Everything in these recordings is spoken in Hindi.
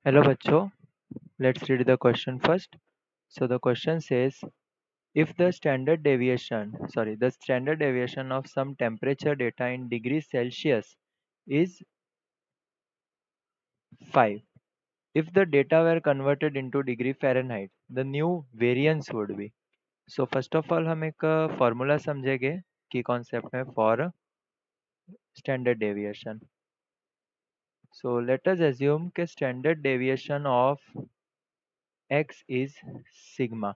Hello bachcho, let's read the question first. So the question says if the standard deviation of some temperature data in degrees Celsius is 5. If the data were converted into degree Fahrenheit, the new variance would be. So first of all हम एक फॉर्मूला समझेंगे की कॉन्सेप्ट में for standard deviation. So let us assume कि standard deviation of x is sigma.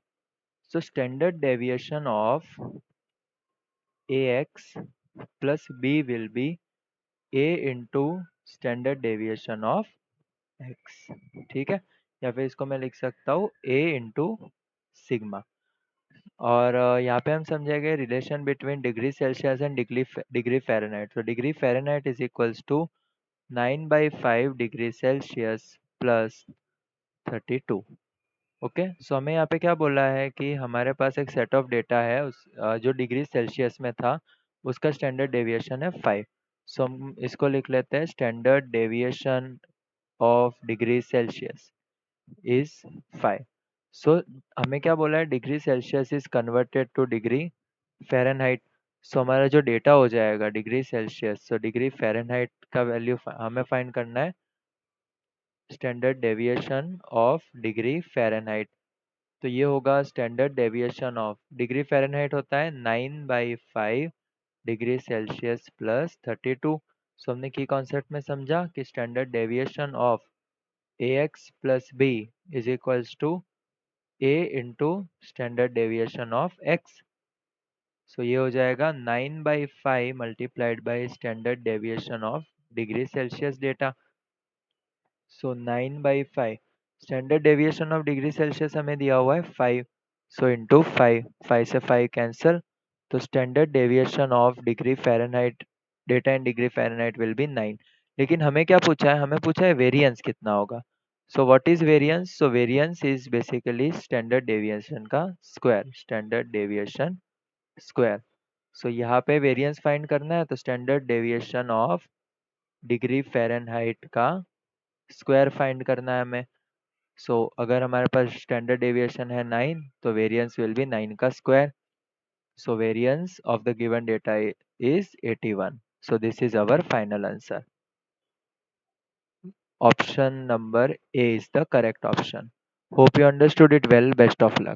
So standard deviation of ax plus b will be a into standard deviation of x. ठीक है, या फिर इसको मैं लिख सकता हूँ a इंटू सिग्मा. और यहाँ पे हम समझेंगे relation between degree Celsius and degree Fahrenheit. तो degree Fahrenheit is equals to 9/5 degree Celsius plus 32. Okay, so हमें यहाँ पे क्या बोला है कि हमारे पास एक सेट ऑफ डेटा है जो डिग्री सेल्सियस में था, उसका स्टैंडर्ड डेविएशन है 5. सो हम इसको लिख लेते हैं standard deviation of degree Celsius is 5. So हमें क्या बोला है, degree Celsius is converted to degree Fahrenheit. So हमारा जो डेटा हो जाएगा degree Celsius, so degree Fahrenheit का वैल्यू हमें फाइंड करना है standard deviation of degree Fahrenheit. तो ये होगा standard deviation of degree Fahrenheit होता है 9/5 डिग्री सेल्सियस प्लस 32. सो हमने की कॉन्सेप्ट में समझा कि standard deviation of ax plus b is equals to a into standard deviation of x. So ये हो जाएगा 9/5 multiplied by standard deviation of degree Celsius data. So 9/5 standard deviation of degree Celsius हमें दिया हुआ है 5. सो इंटू 5 से 5 कैंसिल. तो standard deviation of degree Fahrenheit data in degree Fahrenheit will be 9. लेकिन हमें क्या पूछा है, हमें पूछा है वेरिएंस कितना होगा. So what is variance? So variance is basically standard deviation का स्क्वायर, स्टैंडर्ड डेविएशन स्क्वायर. सो यहाँ पे वेरिएंस फाइंड करना है, तो standard deviation of degree Fahrenheit का स्क्वायर फाइंड करना है हमें. सो अगर हमारे पास स्टैंडर्ड डेविएशन है 9, तो वेरिएंस विल बी 9 का square. So variance of the given data is 81. So this is our final answer. Option number A is the correct option. Hope you understood it well. Best of luck.